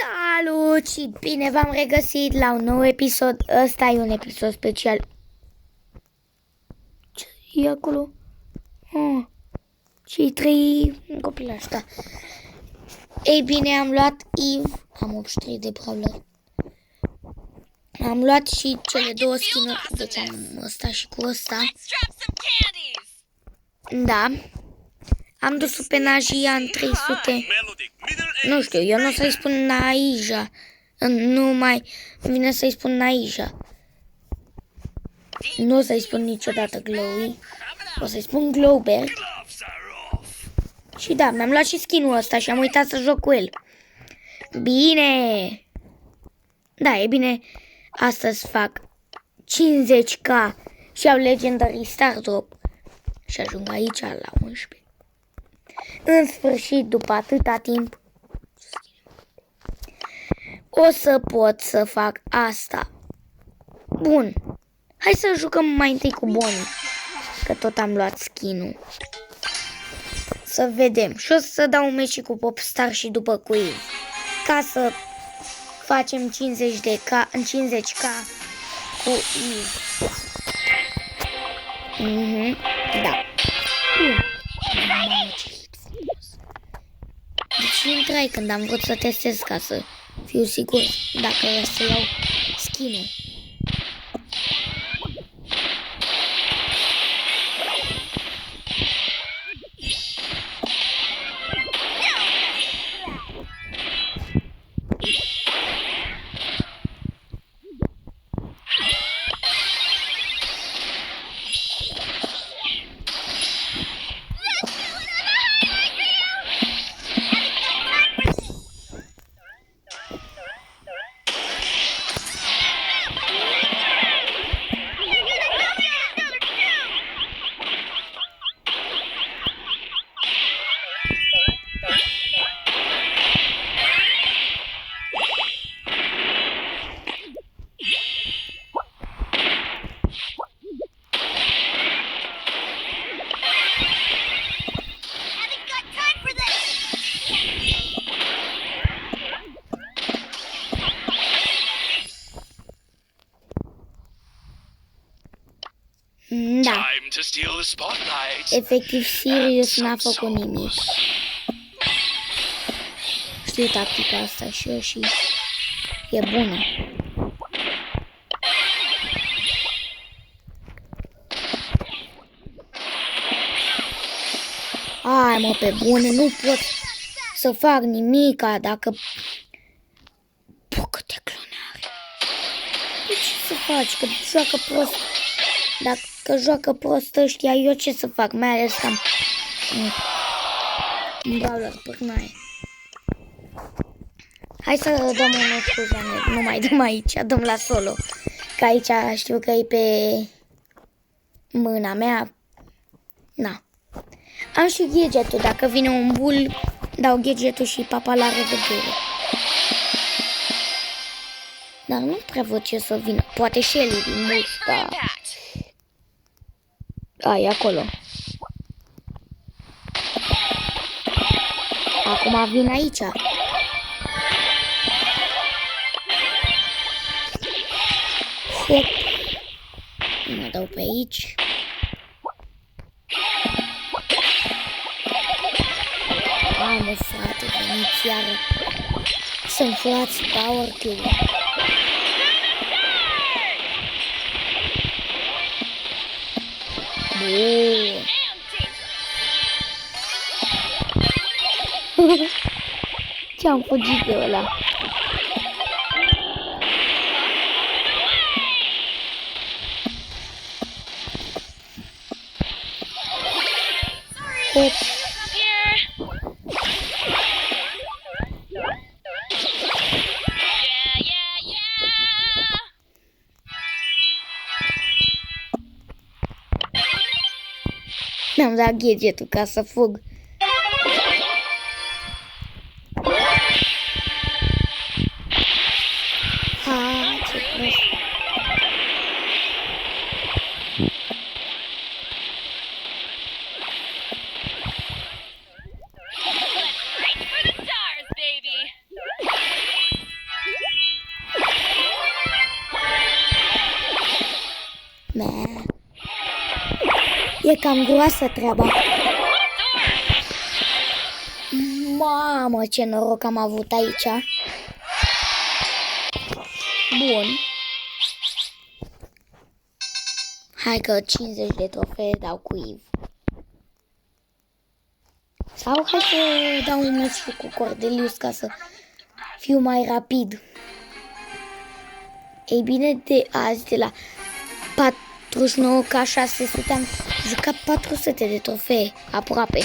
Salut și bine v-am regăsit la un nou episod. Ăsta e un episod special. Ce e acolo? Și trei copii ăsta. Ei bine, am luat Eve. Am 83 de brawler. Am luat și cele două skin-uri. Deci am ăsta și cu ăsta. Da. Am dus-o pe Najia în 300. Nu știu, eu nu o să-i spun Naija. Nu mai vine să-i spun Naija. Nu o să-i spun niciodată Glowy. O să-i spun Glowberg. Și da, mi-am luat și skin-ul ăsta și am uitat să joc cu el. Bine. Da, e bine. Astăzi fac 50k și au Legendary Star Drop. Și ajung aici la 11. În sfârșit, după atâta timp, o să pot să fac asta. Bun. Hai să jucăm mai întâi cu Bonnie, că tot am luat skin-ul. Să vedem. Și o să dau un meci cu Popstar și după cu Eve, ca să facem 50k cu Eve. Da. Deci intrai când am vrut să testez ca să fiu sigur dacă vreau să iau skin-ul. Da. Efectiv, Sirius n-a făcut nimic. Știu tactica asta și eu și e bună. Hai mă, pe bune, nu pot să fac nimica dacă... Câte clonare. De ce să faci? Că joacă prost. Dacă joacă prost ăștia, eu ce să fac? Mai ales că am un brawler pârnaie. Hai să dăm un meci cu Janet. Nu mai dăm aici, dăm la solo. Că aici știu că e pe mâna mea. Na. Am și gadgetul. Dacă vine un bull, dau gadgetul și papa, la revedere. Dar nu prea văd ce să vină. Poate Shelly din mușca. E acolo. Acum vin aici. Hop. Mă dau pe aici. Hai mă frate, veniți iară să-mi furați power kill. Ce-am fugit de ăla? Hop. Mi-am dat gadgetul ca să fug. Ce prost. Meh. E cam groasă treaba. Mamă, ce noroc am avut aici. Bun. Hai că 50 de trofee dau cu Eve. Sau hai să dau un meci și cu Cordelius ca să fiu mai rapid. Ei bine, de azi, de la 49 ca 600 am jucat 400 de trofee, aproape.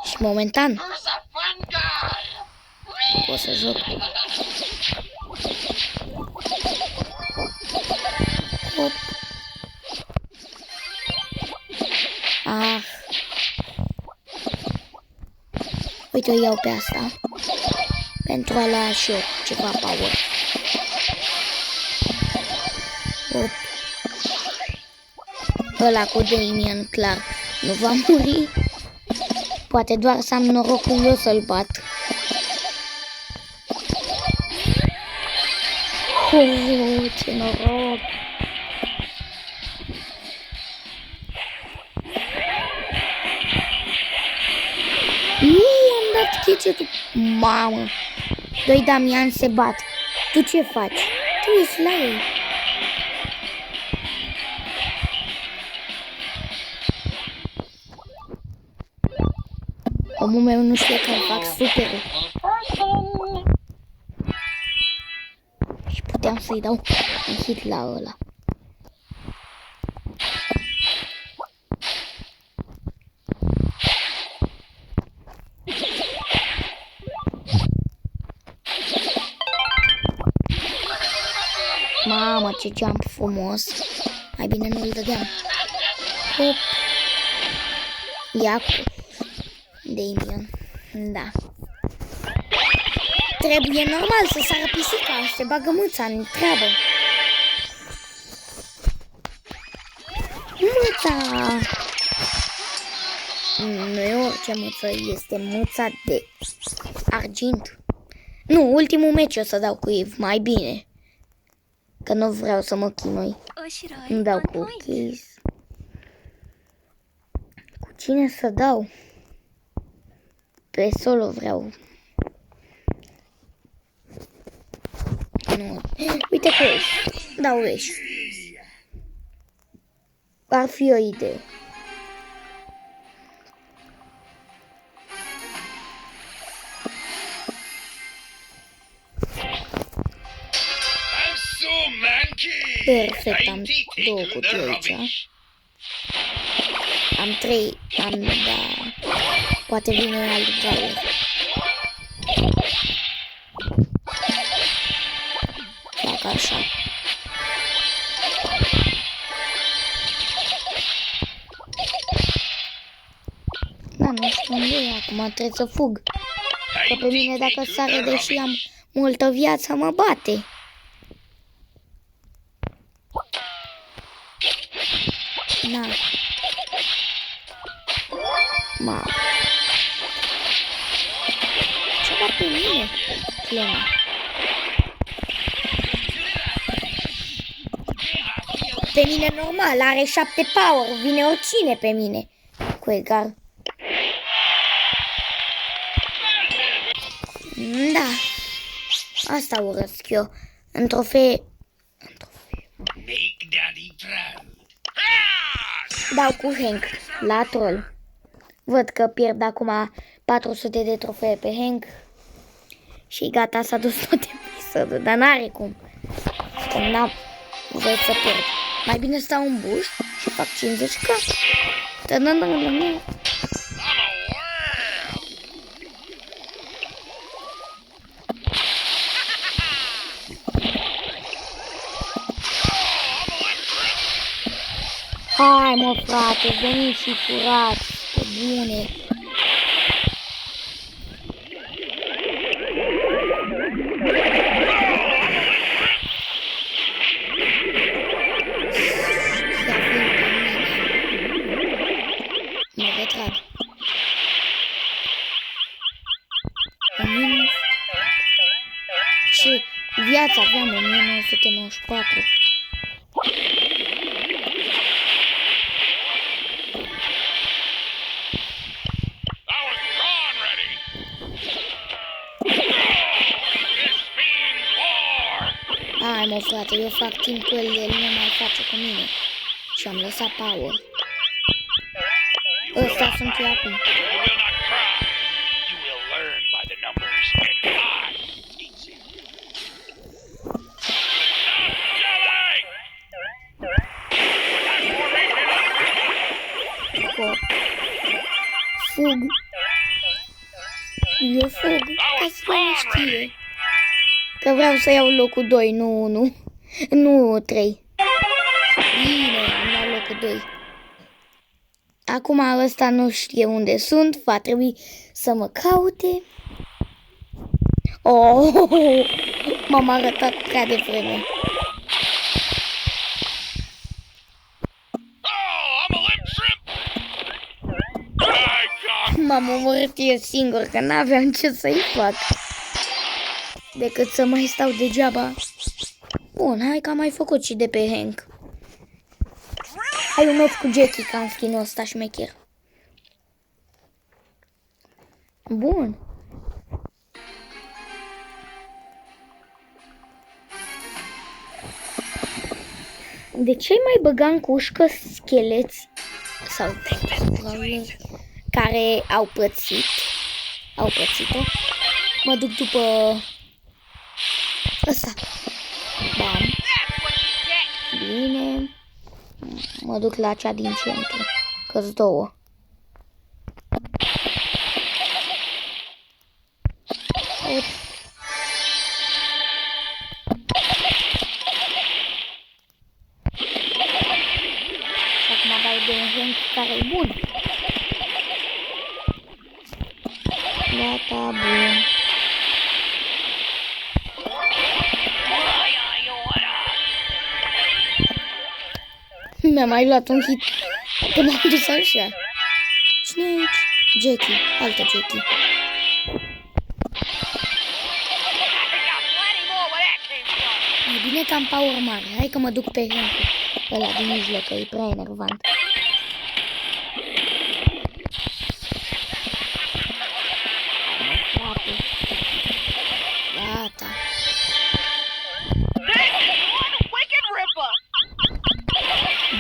Și momentan pot să joc. Hop. Ah. Uite, o iau pe asta pentru a lua și eu ceva power. Hop. Ăla cu Damien, clar, nu va muri. Poate doar să am norocul eu să-l bat. Oh, ce noroc! Am dat catch-ul. Mamă! Doi Damian se bat. Tu ce faci? Tu ești la ei. Omul meu nu știe că fac superul. Și puteam să-i dau un hit la ăla. Mamă, ce jump frumos. Mai bine nu-l dădeam. Hop. Ia cu Damien. Da. Trebuie normal să sară pisica, se bagă mâța în treabă. Mâța! Nu e orice mâță, este mâța de argint. Nu, ultimul meci o să dau cu Eve, mai bine. Că nu vreau să mă chinui. Îmi dau cu Kiss. Cu cine să dau? Pe solo vreau. Nu. Uite cu Ash. Dau Ash. Ar fi o idee. Perfect, am două cutii aici. Am 3, da. Poate vine un alt brawler. Fac așa. Da, nu știu unde e acum, trebuie să fug. Că pe mine dacă sare, deși am multă viață, mă bate. Na. Ma. Ce bat pe mine? Clema. Pe mine normal, are 7 power, vine oricine pe mine. Cu Edgar. Da. Asta urăsc eu. În trofee. Dau cu Hank la troll. Văd că pierd acum 400 de trofee pe Hank. Și gata, s-a dus tot episodul. Dar n-are cum. Că n-am voie să pierd. Mai bine stau în buș și fac 50k. Hai mă frate, veniți și furați, pe bune. Mă retrag. Ce viață aveam în 1994. Hai mă frate, eu fac timp că el nu mai face cu mine. Și am lăsat power. Ăsta sunt eu acum. Fug. Eu fug. Ca să nu știe. Că vreau să iau locul 2, nu 1. Nu 3. Bine, am luat locul 2. Acum ăsta nu știe unde sunt. Va trebui să mă caute. Oh, m-am arătat prea devreme. M-am omorât eu singur, că n-aveam ce să-i fac decât să mai stau degeaba. Bun, hai că am mai făcut și de pe Hank. Hai un meci cu Jackie, ca în skin-ul ăsta șmecher. Bun. De ce mai băgam cu ușcă scheleți sau care au pățit-o? Mă duc după ăsta. Bam. Bine. Mă duc la cea din centru. Că-s două. Și acum dau de un Hank care e bun. Gata, bun. Mi-a mai luat un hit când am dus așa. Cine e aici? Jackie, altă Jackie. E bine că am power mare. Hai că mă duc pe Hank ăla din mijloc, că e prea enervant. Gata.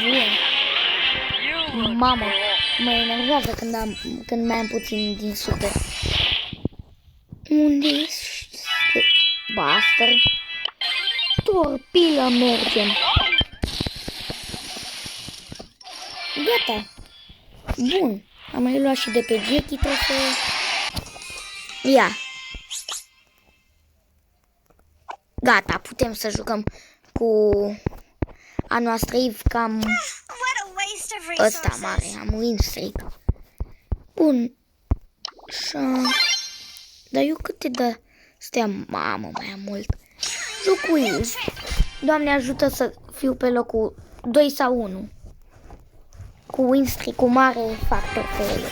Bun. Mamă, mă enervează când mai am puțin din super. Unde ești? Buster. Torpilă, mergem. Gata. Bun. Am mai luat și de pe Jackie trofeu. Ia. Gata, putem să jucăm cu a noastră Eve cam ăsta mare, am win streak. Bun. Așa. Dar eu câte de stea, mamă, mai am mult. Joc cu Eve. Doamne ajută să fiu pe locul 2 sau 1. Cu win streak, cu mare factor pe ele.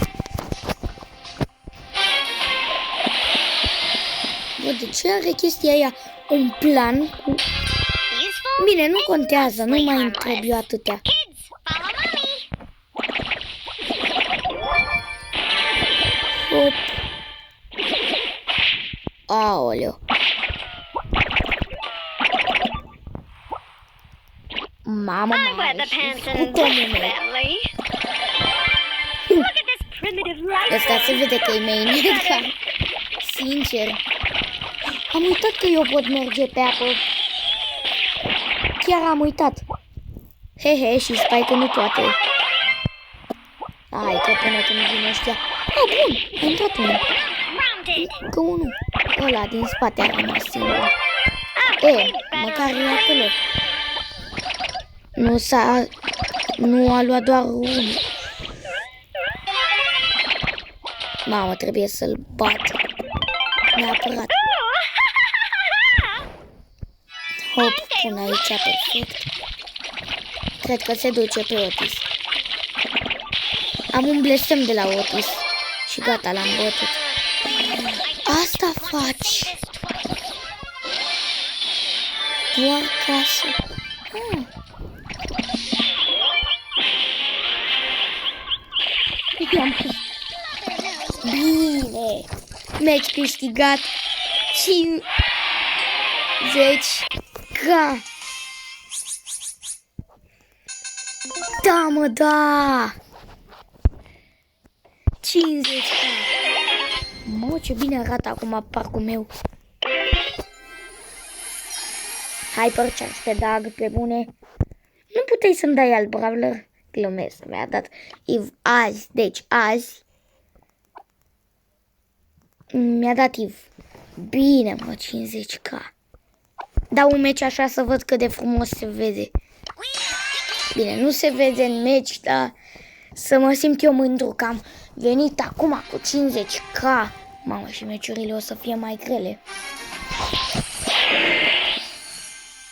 Bă, de ce are chestia aia un plan cu... Bine, nu contează, nu mai întreb eu atâtea. Hop. Aoleu. Mamă, mare. Ăsta se vede că e main. Sincer. Am uitat că eu pot merge pe apă. Chiar am uitat. He, și Spike nu poate. Hai că până când vine ăștia. Bun, a intrat unul. Încă unul. Ăla din spate a rămas singur. Măcar e acolo. Nu a luat doar unul. Mamă, trebuie să-l bat. Neapărat. Hop, pun aici perfect. Cred că se duce pe Otis. Am un blestem de la Otis. Și gata, l-am bătut. Asta faci. Doar ca să... Bine. Meci câștigat. 50 50k! Da, mă, da! 50k! Mă, ce bine arată acum parcul meu. Hypercharge pe Dag, pe bune. Nu puteai să-mi dai alt brawler? Glumesc, mi-a dat Eve azi. Deci azi mi-a dat Eve. Bine, mă, 50k. Dau un meci așa să văd cât de frumos se vede. Bine, nu se vede în meci, dar să mă simt eu mândru că am venit acum cu 50k. Mamă, și meciurile o să fie mai grele.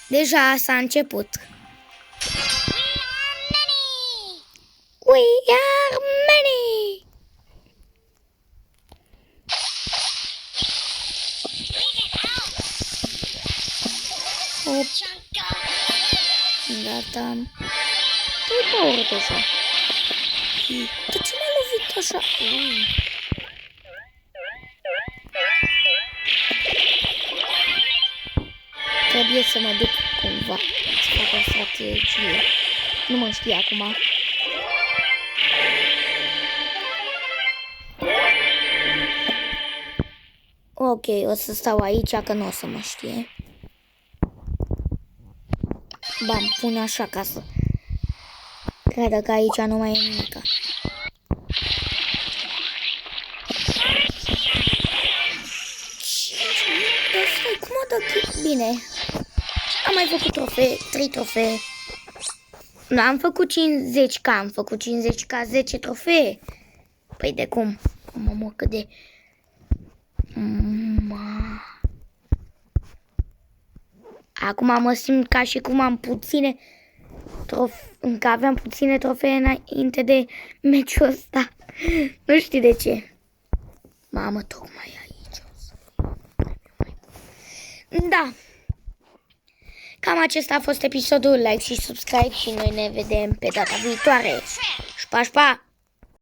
Deja s-a început. We are many! Hop. Gata. Tu-i power deja. De ce m-a lovit așa? Trebuie să mă duc cumva să fac o strategie. Nu mă știu acum. Ok, o să stau aici că nu o să mă știe. Bam, pune așa ca să creadă că aici nu mai e nimica. Cum o dă? Bine. Am mai făcut trofee, 3 trofee. Nu, am făcut 50k, am făcut 50k, 10 trofee. Păi de cum? Mamă, cât de... Acum mă simt ca și cum am puține încă aveam puține trofee înainte de meciul ăsta. Nu știu de ce. Mamă, tocmai aici o să fie. Da. Cam acesta a fost episodul. Like și subscribe și noi ne vedem pe data viitoare. Și pa, pa!